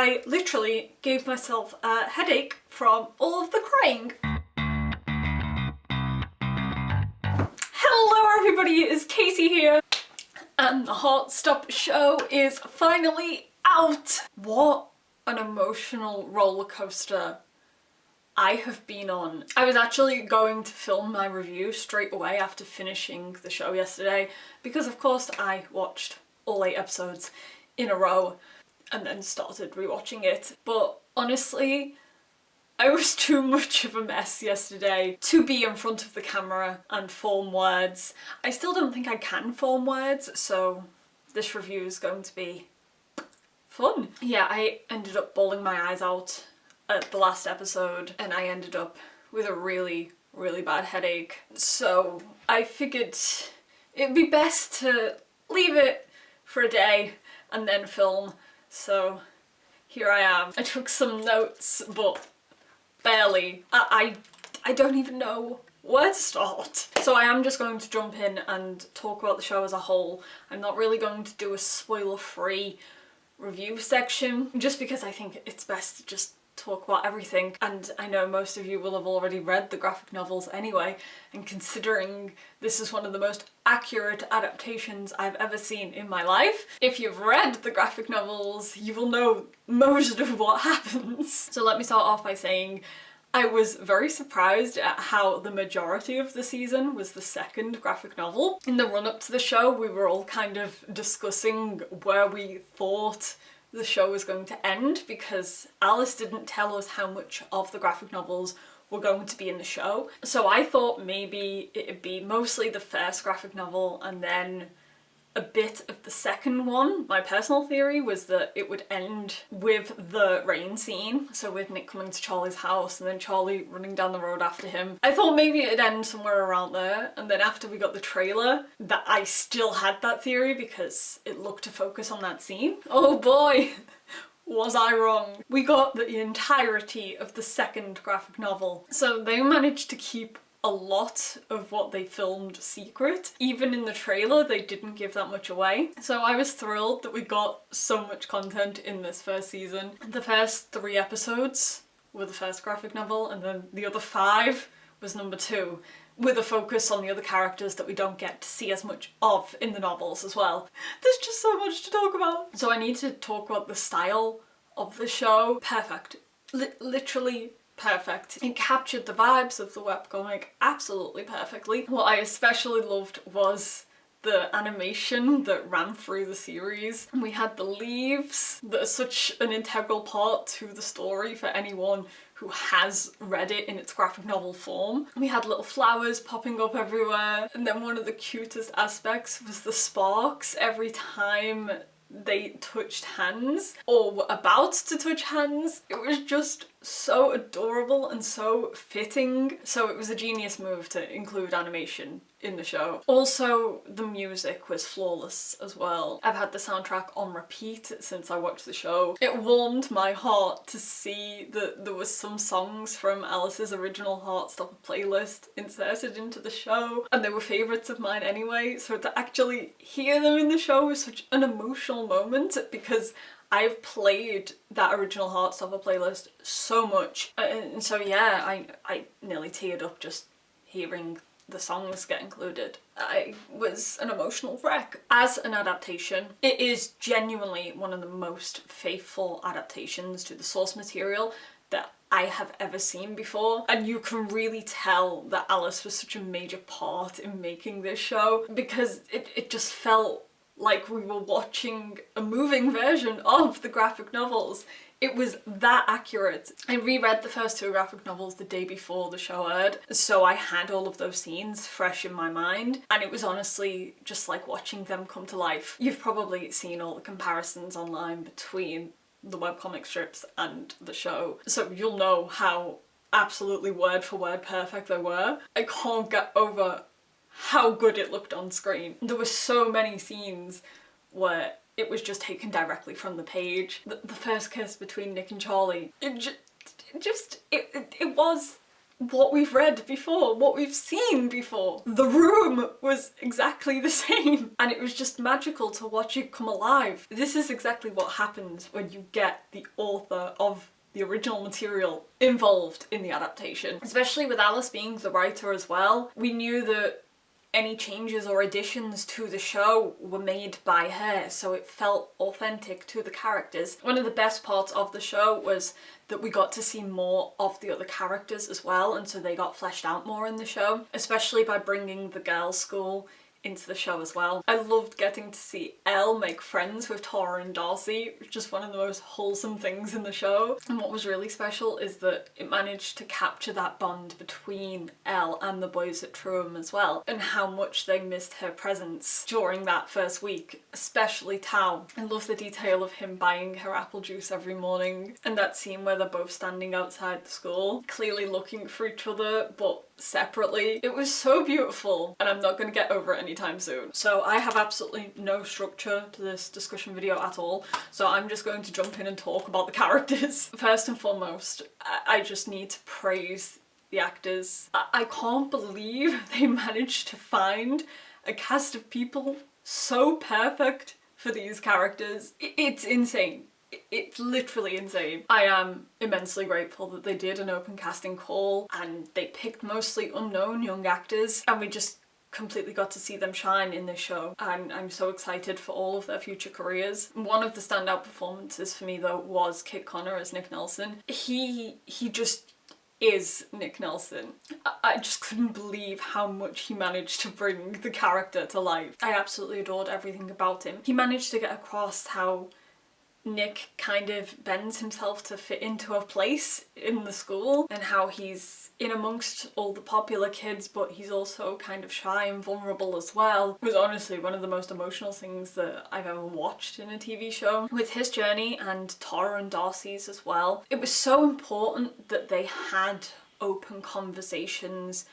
I literally gave myself a headache from all of the crying. Hello everybody, it's Casey here, and the Heartstopper show is finally out! What an emotional roller coaster I have been on. I was actually going to film my review straight away after finishing the show yesterday, because of course I watched all 8 episodes in a row and then started rewatching it. But honestly, I was too much of a mess yesterday to be in front of the camera and form words. I still don't think I can form words, so this review is going to be fun. Yeah, I ended up bawling my eyes out at the last episode, and I ended up with a really bad headache. So I figured it'd be best to leave it for a day and then film. So here I am. I took some notes, but barely. I don't even know where to start. So I am just going to jump in and talk about the show as a whole. I'm not really going to do a spoiler-free review section, just because I think it's best to just talk about everything. And I know most of you will have already read the graphic novels anyway, and considering this is one of the most accurate adaptations I've ever seen in my life, if you've read the graphic novels, you will know most of what happens. So let me start off by saying I was very surprised at how the majority of the season was the second graphic novel. In the run-up to the show, we were all kind of discussing where we thought the show was going to end, because Alice didn't tell us how much of the graphic novels were going to be in the show. So I thought maybe it'd be mostly the first graphic novel and then a bit of the second one. My personal theory was that it would end with the rain scene, so with Nick coming to Charlie's house and then Charlie running down the road after him. I thought maybe it'd end somewhere around there, and then after we got the trailer, that I still had that theory because it looked to focus on that scene. Oh boy! Was I wrong. We got the entirety of the second graphic novel. So they managed to keep a lot of what they filmed secret. Even in the trailer, they didn't give that much away. So I was thrilled that we got so much content in this first season. The first 3 episodes were the first graphic novel, and then the other 5 was number 2, with a focus on the other characters that we don't get to see as much of in the novels as well. There's just so much to talk about. So I need to talk about the style of the show. Perfect. Literally perfect. It captured the vibes of the webcomic absolutely perfectly. What I especially loved was the animation that ran through the series. We had the leaves that are such an integral part to the story for anyone who has read it in its graphic novel form. We had little flowers popping up everywhere, and then one of the cutest aspects was the sparks every time they touched hands or were about to touch hands. It was just so adorable and so fitting. So it was a genius move to include animation in the show. Also, the music was flawless as well. I've had the soundtrack on repeat since I watched the show. It warmed my heart to see that there was some songs from Alice's original Heartstopper playlist inserted into the show, and they were favourites of mine anyway, so to actually hear them in the show was such an emotional moment, because I've played that original Heartstopper playlist so much. And so yeah, I nearly teared up just hearing the songs get included. I was an emotional wreck. As an adaptation, it is genuinely one of the most faithful adaptations to the source material that I have ever seen before, and you can really tell that Alice was such a major part in making this show, because it just felt like we were watching a moving version of the graphic novels. It was that accurate. I reread the first 2 graphic novels the day before the show aired, so I had all of those scenes fresh in my mind, and it was honestly just like watching them come to life. You've probably seen all the comparisons online between the webcomic strips and the show, so you'll know how absolutely word for word perfect they were. I can't get over how good it looked on screen. There were so many scenes where it was just taken directly from the page. The first kiss between Nick and Charlie, it was what we've read before, what we've seen before. The room was exactly the same, and it was just magical to watch it come alive. This is exactly what happens when you get the author of the original material involved in the adaptation. Especially with Alice being the writer as well, we knew that any changes or additions to the show were made by her, so it felt authentic to the characters. One of the best parts of the show was that we got to see more of the other characters as well, and so they got fleshed out more in the show, especially by bringing the girls' school into the show as well. I loved getting to see Elle make friends with Tara and Darcy, which is one of the most wholesome things in the show. And what was really special is that it managed to capture that bond between Elle and the boys at Truham as well, and how much they missed her presence during that first week, especially Tao. I love the detail of him buying her apple juice every morning, and that scene where they're both standing outside the school, clearly looking for each other, but separately. It was so beautiful, and I'm not going to get over it anytime soon. So I have absolutely no structure to this discussion video at all, so I'm just going to jump in and talk about the characters. First and foremost, I just need to praise the actors. I can't believe they managed to find a cast of people so perfect for these characters. It's insane. It's literally insane. I am immensely grateful that they did an open casting call and they picked mostly unknown young actors, and we just completely got to see them shine in this show, and I'm so excited for all of their future careers. One of the standout performances for me though was Kit Connor as Nick Nelson. He just is Nick Nelson. I just couldn't believe how much he managed to bring the character to life. I absolutely adored everything about him. He managed to get across how Nick kind of bends himself to fit into a place in the school, and how he's in amongst all the popular kids but he's also kind of shy and vulnerable as well. It was honestly one of the most emotional things that I've ever watched in a TV show. With his journey and Tara and Darcy's as well, it was so important that they had open conversations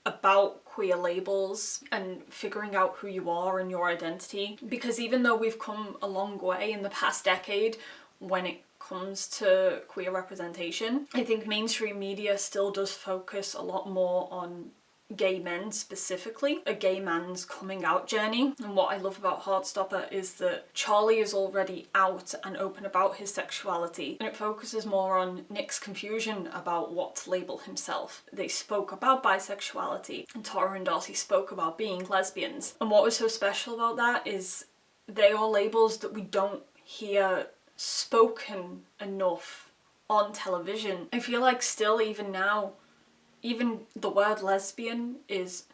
about queer labels and figuring out who you are and your identity, because even though we've come a long way in the past decade when it comes to queer representation, I think mainstream media still does focus a lot more on gay men specifically, a gay man's coming out journey. And what I love about Heartstopper is that Charlie is already out and open about his sexuality, and it focuses more on Nick's confusion about what to label himself. They spoke about bisexuality, and Tara and Darcy spoke about being lesbians. And what was so special about that is they are labels that we don't hear spoken enough on television. I feel like still even now, even the word lesbian is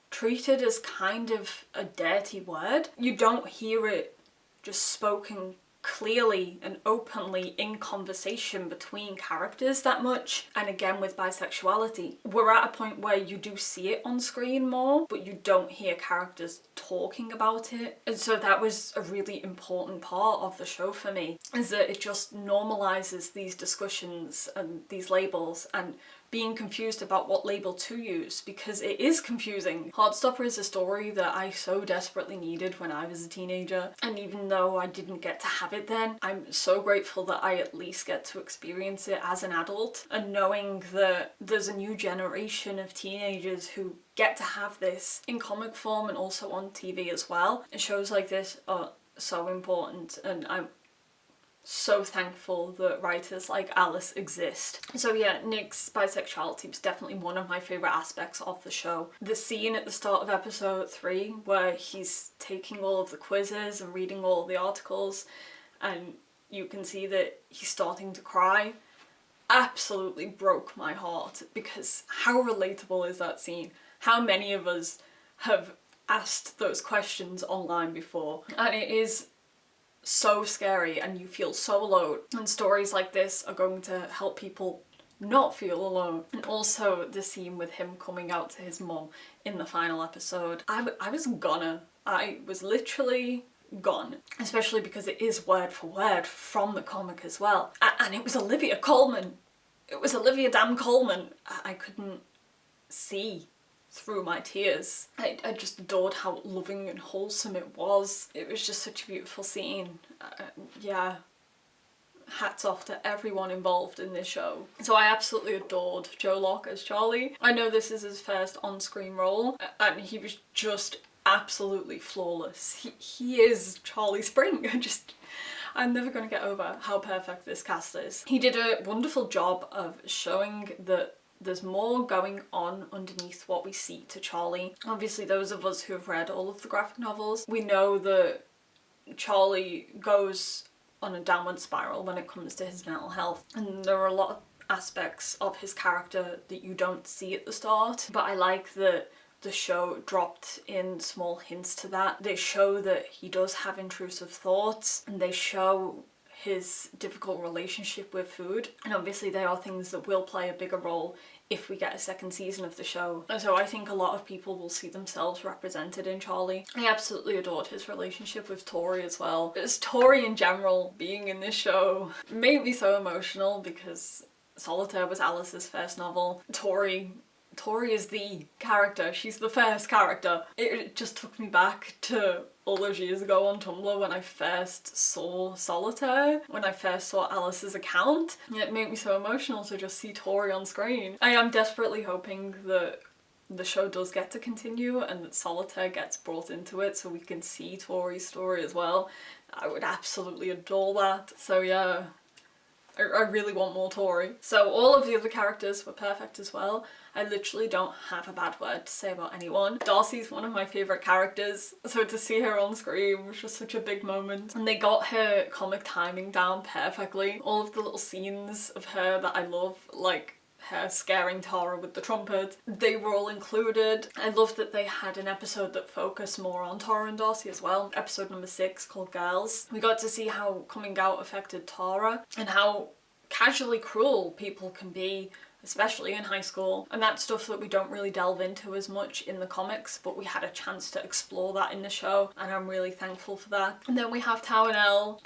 treated as kind of a dirty word. You don't hear it just spoken clearly and openly in conversation between characters that much. And again with bisexuality, we're at a point where you do see it on screen more, but you don't hear characters talking about it. And so that was a really important part of the show for me, is that it just normalizes these discussions and these labels and being confused about what label to use, because it is confusing. Heartstopper is a story that I so desperately needed when I was a teenager, and even though I didn't get to have it then, I'm so grateful that I at least get to experience it as an adult, and knowing that there's a new generation of teenagers who get to have this in comic form and also on TV as well. And shows like this are so important, and I'm so thankful that writers like Alice exist. So yeah, Nick's bisexuality was definitely one of my favourite aspects of the show. The scene at the start of episode 3 where he's taking all of the quizzes and reading all of the articles, and you can see that he's starting to cry, absolutely broke my heart, because how relatable is that scene? How many of us have asked those questions online before? And it is so scary and you feel so alone, and stories like this are going to help people not feel alone. And also the scene with him coming out to his mum in the final episode, I was literally gone, especially because it is word for word from the comic as well, and it was Olivia Colman. It was Olivia damn Colman. I couldn't see through my tears. I just adored how loving and wholesome it was. It was just such a beautiful scene. Yeah, hats off to everyone involved in this show. So I absolutely adored Joe Locke as Charlie. I know this is his first on-screen role, and he was just absolutely flawless. He is Charlie Spring. I'm never going to get over how perfect this cast is. He did a wonderful job of showing that there's more going on underneath what we see to Charlie. Obviously, those of us who have read all of the graphic novels, we know that Charlie goes on a downward spiral when it comes to his mental health, and there are a lot of aspects of his character that you don't see at the start, but I like that the show dropped in small hints to that. They show that he does have intrusive thoughts, and they show his difficult relationship with food, and obviously they are things that will play a bigger role if we get a second season of the show. And so I think a lot of people will see themselves represented in Charlie. I absolutely adored his relationship with Tori as well. Just Tori in general being in this show made me so emotional because Solitaire was Alice's first novel. Tori is the character. She's the first character. It just took me back to all those years ago on Tumblr when I first saw Solitaire, when I first saw Alice's account. It made me so emotional to just see Tori on screen. I am desperately hoping that the show does get to continue and that Solitaire gets brought into it so we can see Tori's story as well. I would absolutely adore that. So yeah, I really want more Tori. So all of the other characters were perfect as well. I literally don't have a bad word to say about anyone. Darcy's one of my favourite characters, so to see her on screen was just such a big moment. And they got her comic timing down perfectly. All of the little scenes of her that I love, like her scaring Tara with the trumpet, they were all included. I loved that they had an episode that focused more on Tara and Darcy as well. Episode number 6 called Girls. We got to see how coming out affected Tara and how casually cruel people can be, especially in high school, and that's stuff that we don't really delve into as much in the comics, but we had a chance to explore that in the show, and I'm really thankful for that. And then we have Tao and Elle.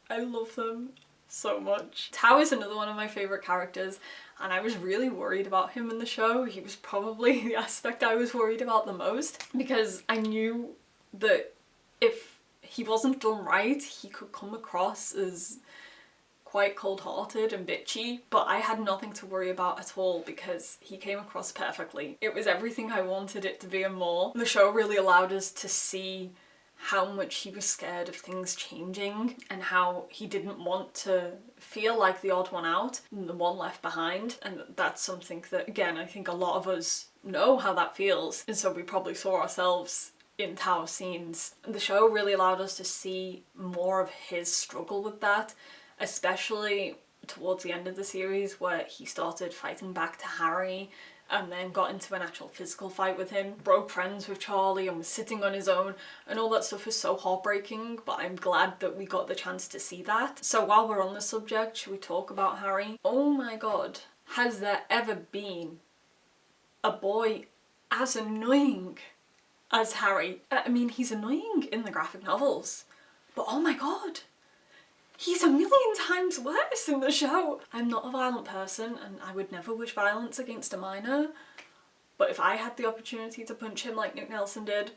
I love them so much. Tao is another one of my favourite characters, and I was really worried about him in the show. He was probably the aspect I was worried about the most, because I knew that if he wasn't done right, he could come across as quite cold-hearted and bitchy, but I had nothing to worry about at all because he came across perfectly. It was everything I wanted it to be and more. The show really allowed us to see how much he was scared of things changing and how he didn't want to feel like the odd one out and the one left behind, and that's something that, again, I think a lot of us know how that feels, and so we probably saw ourselves in Tao's scenes. The show really allowed us to see more of his struggle with that, especially towards the end of the series where he started fighting back to Harry and then got into an actual physical fight with him, broke friends with Charlie and was sitting on his own, and all that stuff is so heartbreaking, but I'm glad that we got the chance to see that. So while we're on the subject, should we talk about Harry? Oh my god, has there ever been a boy as annoying as Harry? I mean, he's annoying in the graphic novels, but oh my god, he's a million times worse in the show. I'm not a violent person and I would never wish violence against a minor, but if I had the opportunity to punch him like Nick Nelson did,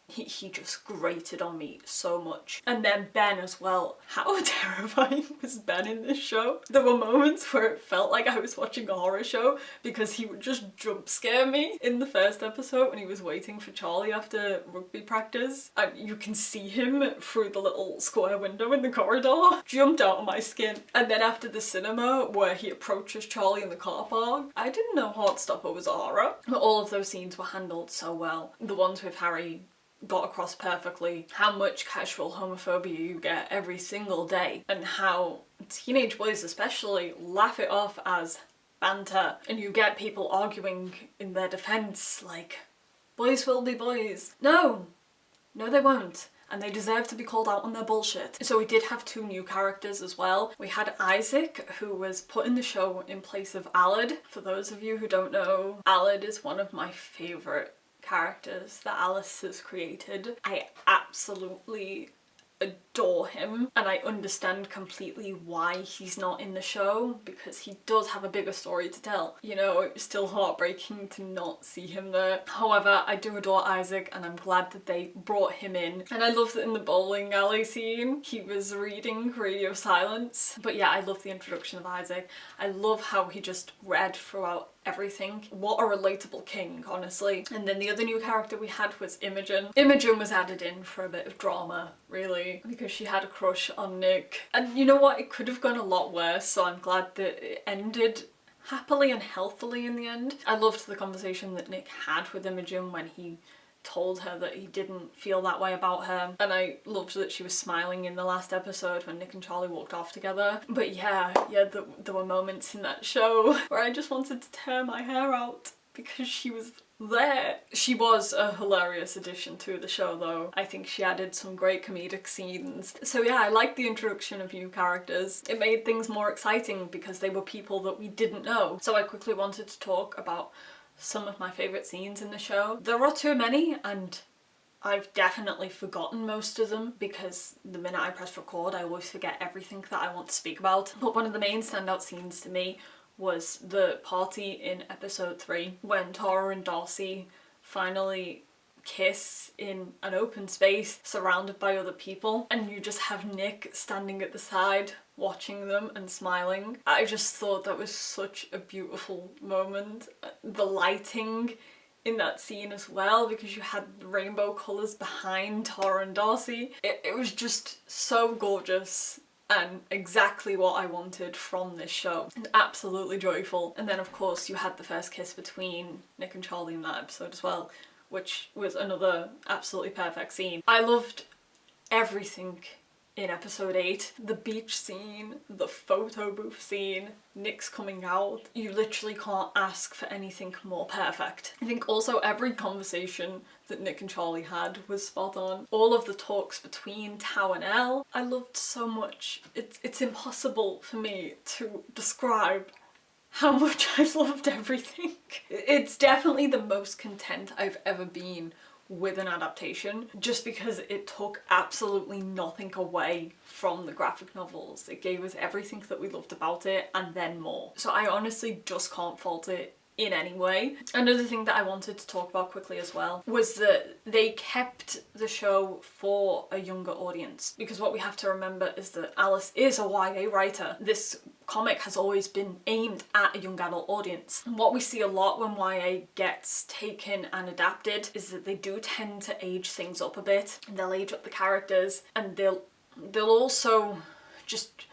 he just grated on me so much. And then Ben as well. How terrifying was Ben in this show? There were moments where it felt like I was watching a horror show because he would just jump scare me. In the first episode when he was waiting for Charlie after rugby practice, and you can see him through the little square window in the corridor, jumped out of my skin. And then after the cinema where he approaches Charlie in the car park, I didn't know Heartstopper was a horror. But all of those scenes were handled so well. The ones with Harry got across perfectly how much casual homophobia you get every single day, and how teenage boys especially laugh it off as banter, and you get people arguing in their defense like, boys will be boys. No they won't, and they deserve to be called out on their bullshit. So we did have 2 new characters as well. We had Isaac, who was put in the show in place of Aled. For those of you who don't know, Aled is one of my favourite characters that Alice has created. I absolutely adore him, and I understand completely why he's not in the show, because he does have a bigger story to tell. You know, it was still heartbreaking to not see him there. However, I do adore Isaac, and I'm glad that they brought him in. And I love that in the bowling alley scene, he was reading Radio Silence. But yeah, I love the introduction of Isaac. I love how he just read throughout everything. What a relatable king, honestly. And then the other new character we had was Imogen. Imogen was added in for a bit of drama, really, because she had a crush on Nick. And you know what? It could have gone a lot worse, so I'm glad that it ended happily and healthily in the end. I loved the conversation that Nick had with Imogen when he told her that he didn't feel that way about her, and I loved that she was smiling in the last episode when Nick and Charlie walked off together. But yeah, there were moments in that show where I just wanted to tear my hair out because she was there. She was a hilarious addition to the show though. I think she added some great comedic scenes. So yeah, I liked the introduction of new characters. It made things more exciting because they were people that we didn't know. So I quickly wanted to talk about some of my favourite scenes in the show. There are too many, and I've definitely forgotten most of them because the minute I press record I always forget everything that I want to speak about. But one of the main standout scenes to me was the party in episode 3 when Tara and Darcy finally kiss in an open space surrounded by other people, and you just have Nick standing at the side watching them and smiling. I just thought that was such a beautiful moment. The lighting in that scene as well, because you had rainbow colours behind Tara and Darcy. It was just so gorgeous and exactly what I wanted from this show. And absolutely joyful. And then of course you had the first kiss between Nick and Charlie in that episode as well, which was another absolutely perfect scene. I loved everything in episode 8. The beach scene, the photo booth scene, Nick's coming out. You literally can't ask for anything more perfect. I think also every conversation that Nick and Charlie had was spot on. All of the talks between Tao and Elle, I loved so much. It's impossible for me to describe how much I loved everything. It's definitely the most content I've ever been with an adaptation, just because it took absolutely nothing away from the graphic novels. It gave us everything that we loved about it and then more. So I honestly just can't fault it in any way. Another thing that I wanted to talk about quickly as well was that they kept the show for a younger audience, because what we have to remember is that Alice is a YA writer. This comic has always been aimed at a young adult audience. And what we see a lot when YA gets taken and adapted is that they do tend to age things up a bit, and they'll age up the characters, and they'll also just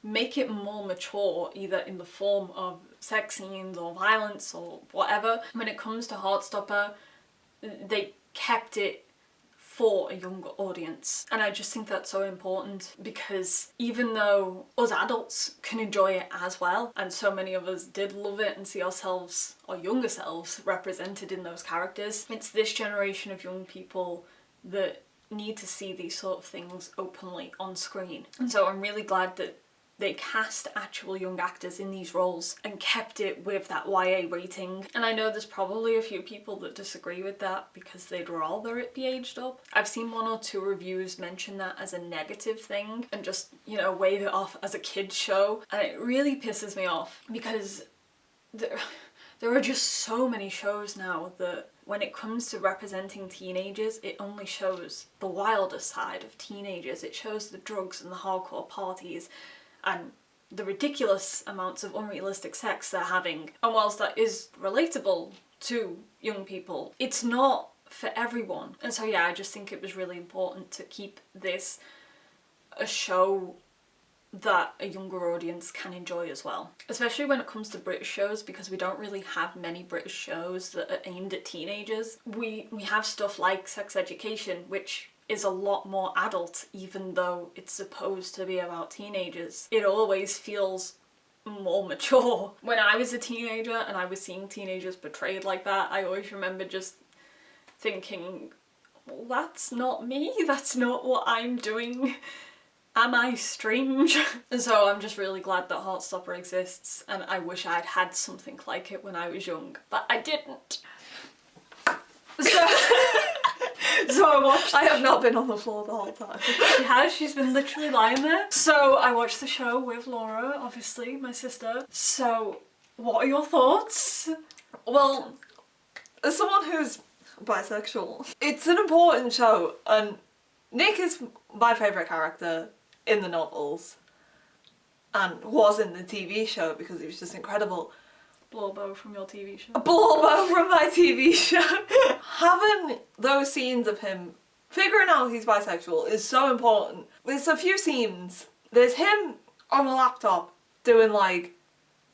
make it more mature, either in the form of sex scenes or violence or whatever. When it comes to Heartstopper, they kept it for a younger audience, and I just think that's so important, because even though us adults can enjoy it as well, and so many of us did love it and see ourselves, our younger selves, represented in those characters, it's this generation of young people that need to see these sort of things openly on screen. And so I'm really glad that they cast actual young actors in these roles and kept it with that YA rating. And I know there's probably a few people that disagree with that because they'd rather it be aged up. I've seen 1 or 2 reviews mention that as a negative thing and just, you know, wave it off as a kid's show. And it really pisses me off, because there are just so many shows now that when it comes to representing teenagers, it only shows the wilder side of teenagers. It shows the drugs and the hardcore parties and the ridiculous amounts of unrealistic sex they're having. And whilst that is relatable to young people, it's not for everyone. And so yeah, I just think it was really important to keep this a show that a younger audience can enjoy as well. Especially when it comes to British shows, because we don't really have many British shows that are aimed at teenagers. We have stuff like Sex Education, which is a lot more adult, even though it's supposed to be about teenagers. It always feels more mature. When I was a teenager and I was seeing teenagers portrayed like that, I always remember just thinking, well, that's not me, that's not what I'm doing. Am I strange? And so I'm just really glad that Heartstopper exists, and I wish I'd had something like it when I was young, but I didn't. So So I watched... I have not been on the floor the whole time. She has, she's been literally lying there. So I watched the show with Laura, obviously, my sister. So, what are your thoughts? Well, as someone who's bisexual, it's an important show, and Nick is my favourite character in the novels, and was in the TV show because he was just incredible. Blorbo from your TV show. Blorbo from my TV show. Having those scenes of him figuring out he's bisexual is so important. There's a few scenes. There's him on the laptop doing like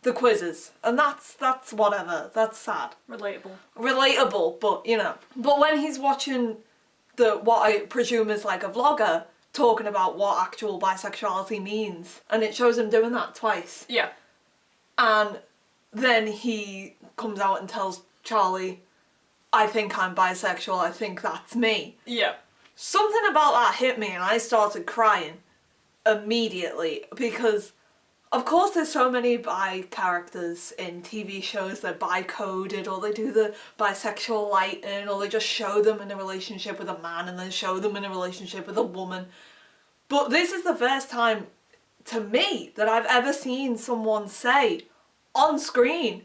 the quizzes, and that's whatever. That's sad. Relatable, but you know. But when he's watching what I presume is like a vlogger talking about what actual bisexuality means, and it shows him doing that twice. Yeah. And then he comes out and tells Charlie, I think I'm bisexual, I think that's me. Yeah. Something about that hit me and I started crying immediately because of course there's so many bi characters in TV shows, they're bi-coded, or they do the bisexual lighting, or they just show them in a relationship with a man and then show them in a relationship with a woman. But this is the first time to me that I've ever seen someone say on screen,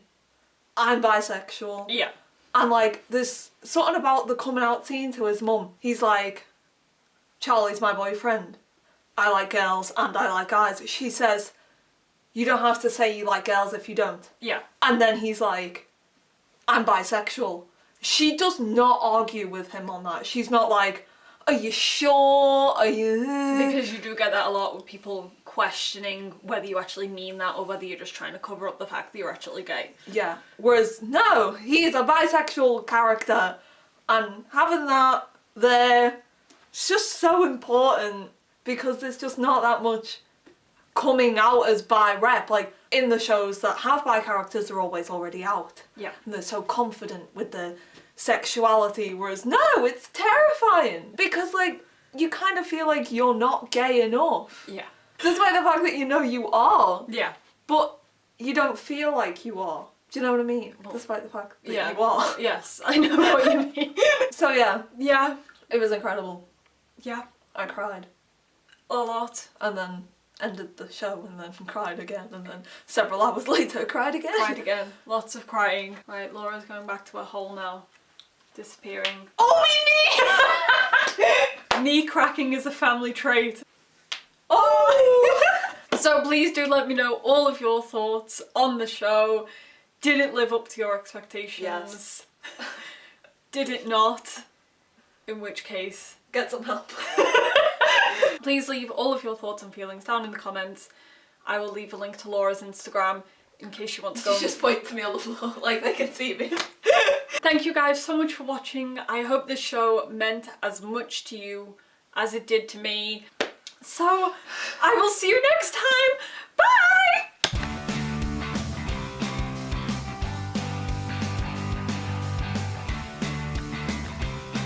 I'm bisexual. Yeah. And like, there's something about the coming out scene to his mum. He's like, Charlie's my boyfriend. I like girls and I like guys. She says, you don't have to say you like girls if you don't. Yeah. And then he's like, I'm bisexual. She does not argue with him on that. She's not like, are you sure? Are you... Because you do get that a lot with people questioning whether you actually mean that or whether you're just trying to cover up the fact that you're actually gay. Yeah. Whereas, no, he is a bisexual character, and having that there, it's just so important because there's just not that much coming out as bi rep. Like, in the shows that have bi characters, they're always already out. Yeah. And they're so confident with their sexuality, whereas no, it's terrifying because like you kind of feel like you're not gay enough. Yeah. Despite the fact that you know you are. Yeah. But you don't feel like you are. Do you know what I mean? Well, despite the fact that yeah. you are. Yes, I know what you mean. So yeah. Yeah. It was incredible. Yeah. I cried. A lot. And then ended the show and then cried again, and then several hours later cried again. Cried again. Lots of crying. Right, Laura's going back to her hole now. Disappearing. Oh, my knee! Knee cracking is a family trait. Oh! So please do let me know all of your thoughts on the show. Did it live up to your expectations? Yes. Did it not? In which case, Get some help. please leave all of your thoughts and feelings down in the comments. I will leave a link to Laura's Instagram in case you want to go. Just point to me on the floor like they can see me. Thank you guys so much for watching. I hope this show meant as much to you as it did to me. So, I will see you next time. Bye!